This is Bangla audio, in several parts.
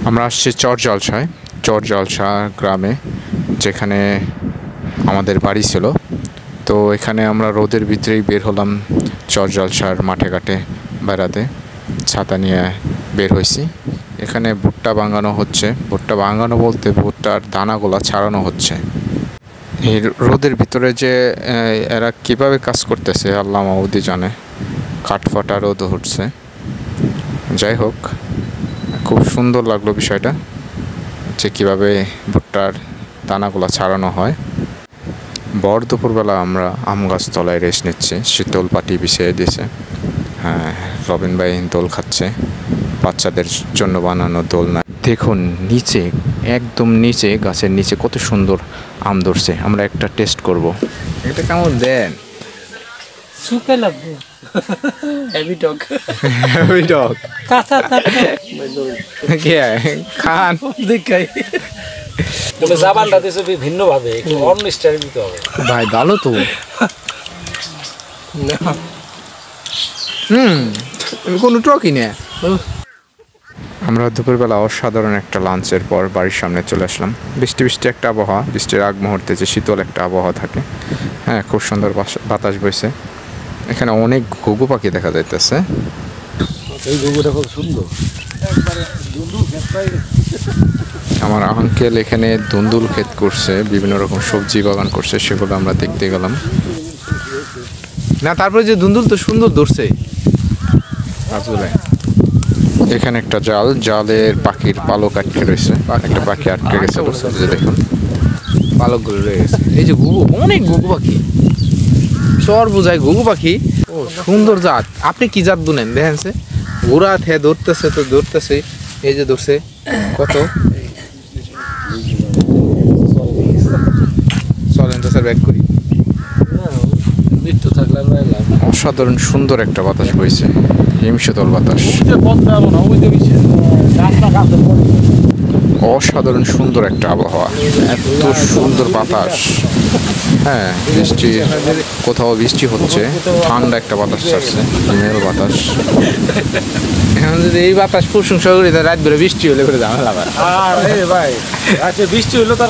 আমরা আসছি চরজলসা গ্রামে, যেখানে আমাদের বাড়ি ছিল। তো এখানে আমরা রোদের ভিতরেই বের হলাম চরজলসার মাঠে ঘাটে বেড়াতে, ছাতা নিয়ে বের হয়েছি। এখানে ভুট্টা ভাঙানো হচ্ছে, ভুট্টা ভাঙানো বলতে ভুট্টার দানাগুলা ছাড়ানো হচ্ছে। এই রোদের ভিতরে যে এরা কিভাবে কাজ করতেছে আল্লাহ মাহবুদি জানে। কাঠফাটা রোদ উঠছে। যাই হোক, খুব সুন্দর লাগলো বিষয়টা, যে কীভাবে ভুট্টার দানাগুলো ছাড়ানো হয়। ভর দুপুরবেলা আমরা আম গাছ তলায় রেস্ট নিচ্ছি, শীতল পাটি বিছিয়ে দিয়েছে। হ্যাঁ, রবিন ভাই দোল খাচ্ছে, বাচ্চাদের জন্য বানানো দোলনা। দেখুন নিচে, একদম নিচে, গাছের নিচে কত সুন্দর আম ধরছে। আমরা একটা টেস্ট করব। এটা কেমন দেন? শুকে লাগবে হেভি টক কাঁচা খান দেখাই তবে জাবানটা দিছে ভিন্ন ভাবে, একটু অন্য স্টাইলে দিতে হবে ভাই। ভালো তো। কোনো টকই না। আমরা দুপুরবেলা অসাধারণ একটা লাঞ্চের পর বাড়ির সামনে চলে আসলাম। বৃষ্টি একটা আবহাওয়া, বৃষ্টির আগ মুহূর্তে যে শীতল একটা আবহাওয়া থাকে। হ্যাঁ, খুব সুন্দর বাতাস বইছে। এখানে অনেক ঘুঘু পাখি দেখা যাইতেছে। এই ঘুঘুটা খুব সুন্দর। আমার আঙ্কেল এখানে দুন্দুল ক্ষেত করছে, বিভিন্ন রকম সবজি বাগান করছে, সেগুলো আমরা দেখতে গেলাম। না, তারপরে যে দুন্দুল তো সুন্দর ধরছে আসলে। এখানে একটা জালের পাখির পালক আটকে রয়েছে, একটা পাখি আটকে গেছে। দেখুন পালকগুলো রয়ে গেছে। এই যে ঘুঘু, অনেক ঘুঘু পাখি, চর বোঝায় ঘুঘু পাখি। ও সুন্দর জাত। আপনি কি জাত বুনেন দেখেন? ঘোড়া খেয়ে ধরতেছে তো ধরতেছে। এই যে ধরছে কত। চলেন তো স্যার ব্যাক করি। অসাধারণ সুন্দর একটা বাতাস বইছে, হিমশীতল বাতাস। অসাধারণ সুন্দর একটা আবহাওয়া, এত সুন্দর বাতাস। হ্যাঁ, বৃষ্টি, কোথাও বৃষ্টি হচ্ছে, ঠান্ডা একটা বাতাস ছাড়ছে, হিমেল বাতাস। এখন যদি এই বাতাস প্রশংসা করি, তাহলে রাত বেড়ে বৃষ্টি হলে করে ঝামেলা ভাই। আচ্ছা, বৃষ্টি হইলো তার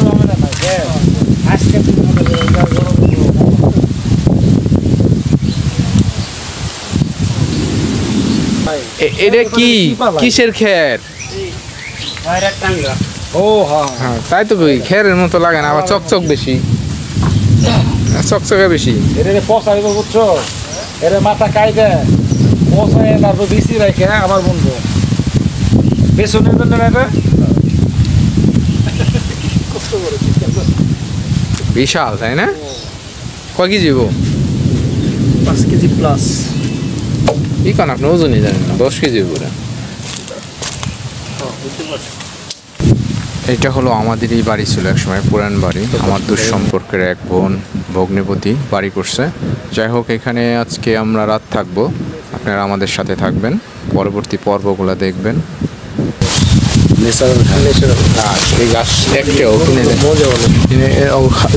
এটা কি কিসের খের? ও হ্যাঁ, তাই তো কই, খেরের মতো লাগে না, আবার চকচক বেশি, চকচকে বেশি। এটা পচাইব বুঝছো, এটা মাথা কাইদে পচাই তারপর বেশি রাখে আমার বন্ধু বেসনের জন্য। এটা বিশাল, তাই না? কয় কেজি? 5 KG plus. কি কারণ আপনি ওজনই জানেন না? 10 কেজি পুরো। এটা হলো আমাদেরই বাড়ি ছিল একসময়, পুরান বাড়ি। আমার দুঃসম্পর্কের এক বোন ভগ্নিপতি বাড়ি করছে। যাই হোক, এখানে আজকে আমরা রাত থাকবো। আপনারা আমাদের সাথে থাকবেন, পরবর্তী পর্বগুলো দেখবেন। এই গাছ একটাও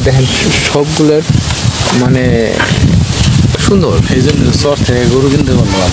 দেখেন, সবগুলোর মানে সুন্দর। এই জন্য শহর থেকে গরু কিনতে পারলাম।